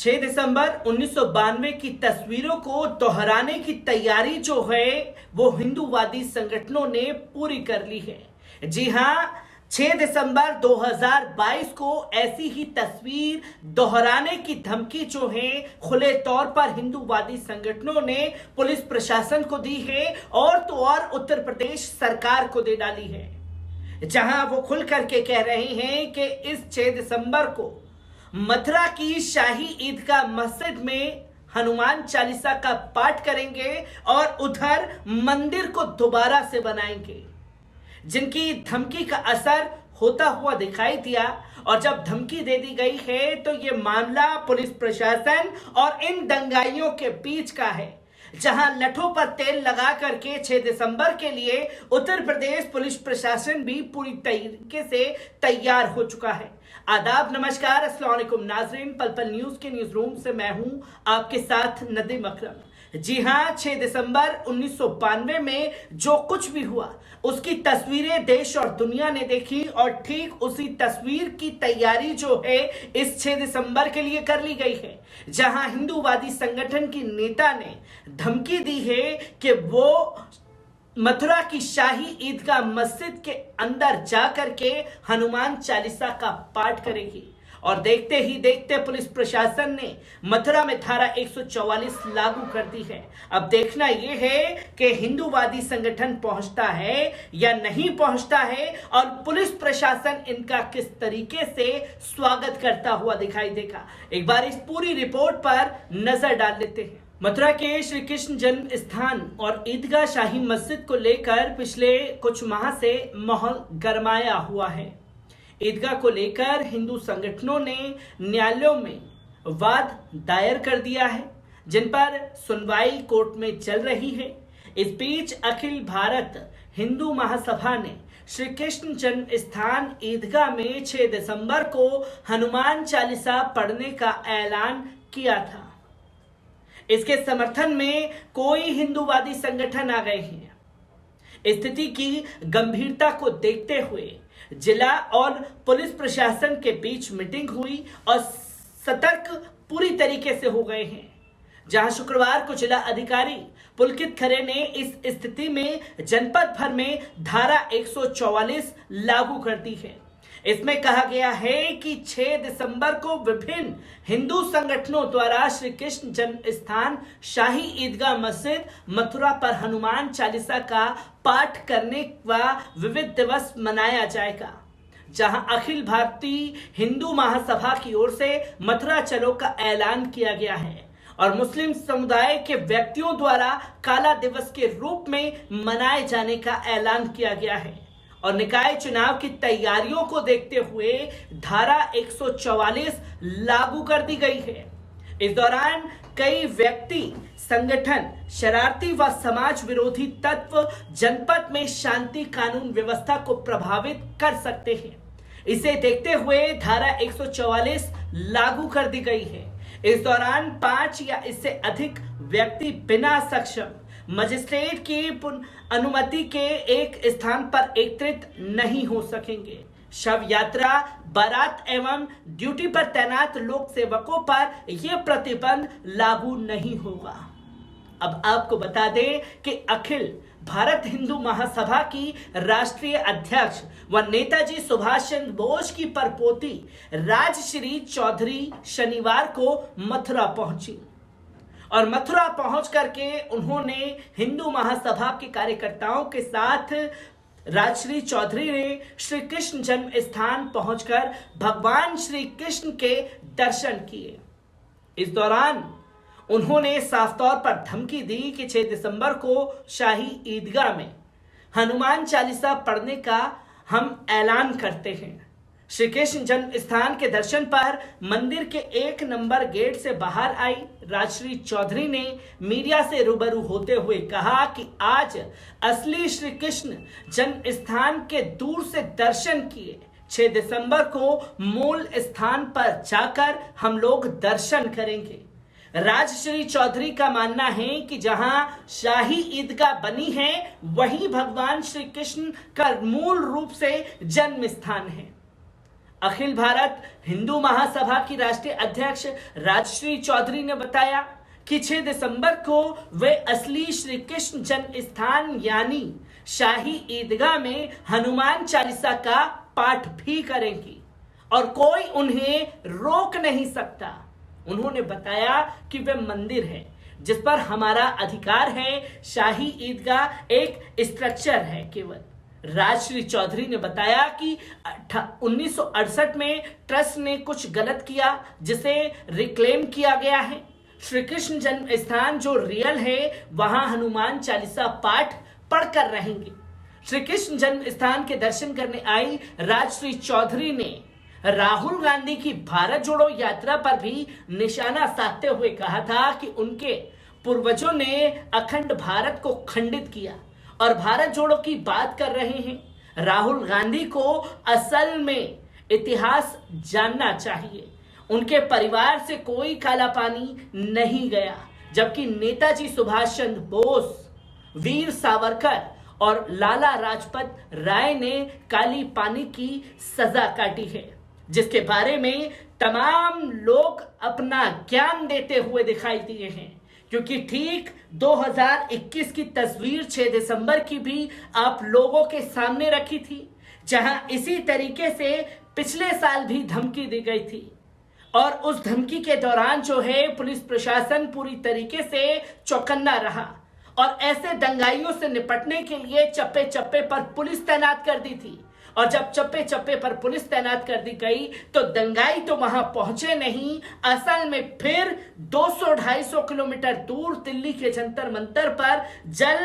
6 दिसंबर 1992 की तस्वीरों को दोहराने की तैयारी जो है वो हिंदूवादी संगठनों ने पूरी कर ली है। जी हां, 6 दिसंबर 2022 को ऐसी ही तस्वीर दोहराने की धमकी जो है खुले तौर पर हिंदूवादी संगठनों ने पुलिस प्रशासन को दी है और तो और उत्तर प्रदेश सरकार को दे डाली है, जहां वो खुल करके कह रहे हैं कि इस 6 दिसंबर को मथुरा की शाही ईदगाह मस्जिद में हनुमान चालीसा का पाठ करेंगे और उधर मंदिर को दोबारा से बनाएंगे। जिनकी धमकी का असर होता हुआ दिखाई दिया और जब धमकी दे दी गई है तो ये मामला पुलिस प्रशासन और इन दंगाइयों के बीच का है, जहां लठों पर तेल लगा करके 6 दिसंबर के लिए उत्तर प्रदेश पुलिस प्रशासन भी पूरी तरीके से तैयार हो चुका है। आदाब, नमस्कार, अस्सलाम वालेकुम नाजरीन। पल पल न्यूज के न्यूज रूम से मैं हूं आपके साथ नदीम अकरम। जी हां, 6 दिसंबर 1992 में जो कुछ भी हुआ उसकी तस्वीरें देश और दुनिया ने देखी और ठीक उसी तस्वीर की तैयारी जो है इस 6 दिसंबर के लिए कर ली गई है, जहां हिंदूवादी संगठन की नेता ने धमकी दी है कि वो मथुरा की शाही ईदगाह मस्जिद के अंदर जाकर के हनुमान चालीसा का पाठ करेगी। और देखते ही देखते पुलिस प्रशासन ने मथुरा में धारा 144 लागू कर दी है। अब देखना यह है कि हिंदूवादी संगठन पहुंचता है या नहीं पहुंचता है और पुलिस प्रशासन इनका किस तरीके से स्वागत करता हुआ दिखाई देगा। एक बार इस पूरी रिपोर्ट पर नजर डाल लेते हैं। मथुरा के श्री कृष्ण जन्म स्थान और ईदगाह शाही मस्जिद को लेकर पिछले कुछ माह से माहौल गरमाया हुआ है। ईदगाह को लेकर हिंदू संगठनों ने न्यायालयों में वाद दायर कर दिया है, जिन पर सुनवाई कोर्ट में चल रही है। इस बीच अखिल भारत हिंदू महासभा ने श्री कृष्ण जन्म स्थान ईदगाह में 6 दिसंबर को हनुमान चालीसा पढ़ने का ऐलान किया था। इसके समर्थन में कोई हिंदूवादी संगठन आ गए हैं। स्थिति की गंभीरता को देखते हुए जिला और पुलिस प्रशासन के बीच मीटिंग हुई और सतर्क पूरी तरीके से हो गए हैं, जहां शुक्रवार को जिला अधिकारी पुलकित खरे ने इस स्थिति में जनपद भर में धारा 144 लागू कर दी है। इसमें कहा गया है कि 6 दिसंबर को विभिन्न हिंदू संगठनों द्वारा श्री कृष्ण जन्म स्थान शाही ईदगाह मस्जिद मथुरा पर हनुमान चालीसा का पाठ करने का विविध दिवस मनाया जाएगा, जहां अखिल भारतीय हिंदू महासभा की ओर से मथुरा चलो का ऐलान किया गया है और मुस्लिम समुदाय के व्यक्तियों द्वारा काला दिवस के रूप में मनाए जाने का ऐलान किया गया है। और निकाय चुनाव की तैयारियों को देखते हुए धारा 144 लागू कर दी गई है। इस दौरान कई व्यक्ति, संगठन, शरारती व समाज विरोधी तत्व जनपद में शांति कानून व्यवस्था को प्रभावित कर सकते हैं। इसे देखते हुए धारा 144 लागू कर दी गई है। इस दौरान 5 या इससे अधिक व्यक्ति बिना सक्षम मजिस्ट्रेट की अनुमति के एक स्थान पर एकत्रित नहीं हो सकेंगे। शव यात्रा, बारात एवं ड्यूटी पर तैनात लोक सेवकों पर यह प्रतिबंध लागू नहीं होगा। अब आपको बता दें कि अखिल भारत हिंदू महासभा की राष्ट्रीय अध्यक्ष व नेताजी सुभाष चंद्र बोस की परपोती राजश्री चौधरी शनिवार को मथुरा पहुंची और मथुरा पहुंच करके उन्होंने हिंदू महासभा के कार्यकर्ताओं के साथ राजश्री चौधरी ने श्री कृष्ण जन्म स्थान पहुंचकर भगवान श्री कृष्ण के दर्शन किए। इस दौरान उन्होंने साफ तौर पर धमकी दी कि 6 दिसंबर को शाही ईदगाह में हनुमान चालीसा पढ़ने का हम ऐलान करते हैं। श्री कृष्ण जन्म स्थान के दर्शन पर मंदिर के 1 नंबर गेट से बाहर आई राजश्री चौधरी ने मीडिया से रूबरू होते हुए कहा कि आज असली श्री कृष्ण जन्म स्थान के दूर से दर्शन किए। 6 दिसंबर को मूल स्थान पर जाकर हम लोग दर्शन करेंगे। राजश्री चौधरी का मानना है कि जहां शाही ईदगाह बनी है वहीं भगवान श्री कृष्ण का मूल रूप से जन्म स्थान है। अखिल भारत हिंदू महासभा की राष्ट्रीय अध्यक्ष राजश्री चौधरी ने बताया कि 6 दिसंबर को वे असली श्री कृष्ण जन्म स्थान यानी शाही ईदगाह में हनुमान चालीसा का पाठ भी करेंगी और कोई उन्हें रोक नहीं सकता। उन्होंने बताया कि वे मंदिर है जिस पर हमारा अधिकार है, शाही ईदगाह एक स्ट्रक्चर है केवल। राजश्री चौधरी ने बताया कि 1968 में ट्रस्ट ने कुछ गलत किया जिसे रिक्लेम किया गया है। श्री कृष्ण जन्म स्थान जो रियल है वहां हनुमान चालीसा पाठ पढ़कर रहेंगे। श्री कृष्ण जन्म स्थान के दर्शन करने आई राजश्री चौधरी ने राहुल गांधी की भारत जोड़ो यात्रा पर भी निशाना साधते हुए कहा था कि उनके पूर्वजों ने अखंड भारत को खंडित किया और भारत जोड़ो की बात कर रहे हैं। राहुल गांधी को असल में इतिहास जानना चाहिए। उनके परिवार से कोई काला पानी नहीं गया, जबकि नेताजी सुभाष चंद्र बोस, वीर सावरकर और लाला लाजपत राय ने काली पानी की सजा काटी है, जिसके बारे में तमाम लोग अपना ज्ञान देते हुए दिखाई दिए हैं। क्योंकि ठीक 2021 की तस्वीर 6 दिसंबर की भी आप लोगों के सामने रखी थी, जहां इसी तरीके से पिछले साल भी धमकी दी गई थी और उस धमकी के दौरान जो है पुलिस प्रशासन पूरी तरीके से चौकन्ना रहा और ऐसे दंगाइयों से निपटने के लिए चप्पे चप्पे पर पुलिस तैनात कर दी थी। और जब चप्पे चप्पे पर पुलिस तैनात कर दी गई तो दंगाई तो वहां पहुंचे नहीं, असल में फिर 200-250 किलोमीटर दूर दिल्ली के जंतर मंतर पर जल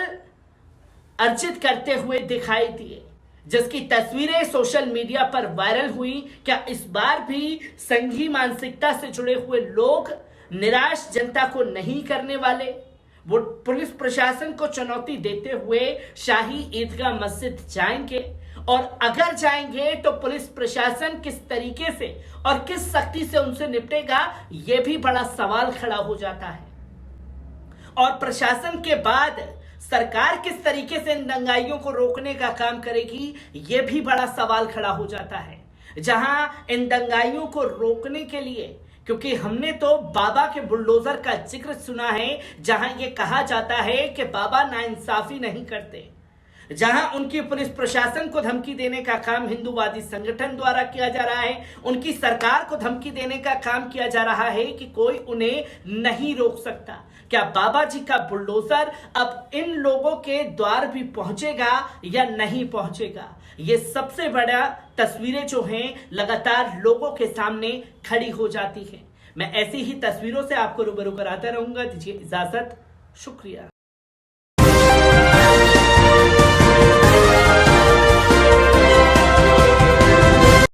अर्जित करते हुए दिखाई दिए, जिसकी तस्वीरें सोशल मीडिया पर वायरल हुई। क्या इस बार भी संघी मानसिकता से जुड़े हुए लोग निराश जनता को नहीं करने वाले? वो पुलिस प्रशासन को चुनौती देते हुए शाही ईदगाह मस्जिद जाएंगे और अगर जाएंगे तो पुलिस प्रशासन किस तरीके से और किस सख्ती से उनसे निपटेगा, यह भी बड़ा सवाल खड़ा हो जाता है। और प्रशासन के बाद सरकार किस तरीके से इन दंगाइयों को रोकने का काम करेगी, यह भी बड़ा सवाल खड़ा हो जाता है। जहां इन दंगाइयों को रोकने के लिए, क्योंकि हमने तो बाबा के बुलडोजर का जिक्र सुना है, जहां यह कहा जाता है कि बाबा नाइंसाफी नहीं करते, जहां उनकी पुलिस प्रशासन को धमकी देने का काम हिंदूवादी संगठन द्वारा किया जा रहा है, उनकी सरकार को धमकी देने का काम किया जा रहा है कि कोई उन्हें नहीं रोक सकता। क्या बाबा जी का बुलडोजर अब इन लोगों के द्वार भी पहुंचेगा या नहीं पहुंचेगा? ये सबसे बड़ा तस्वीरें जो हैं लगातार लोगों के सामने खड़ी हो जाती हैं। मैं ऐसी ही तस्वीरों से आपको रूबरू कराता रहूंगा। दीजिए इजाजत, शुक्रिया।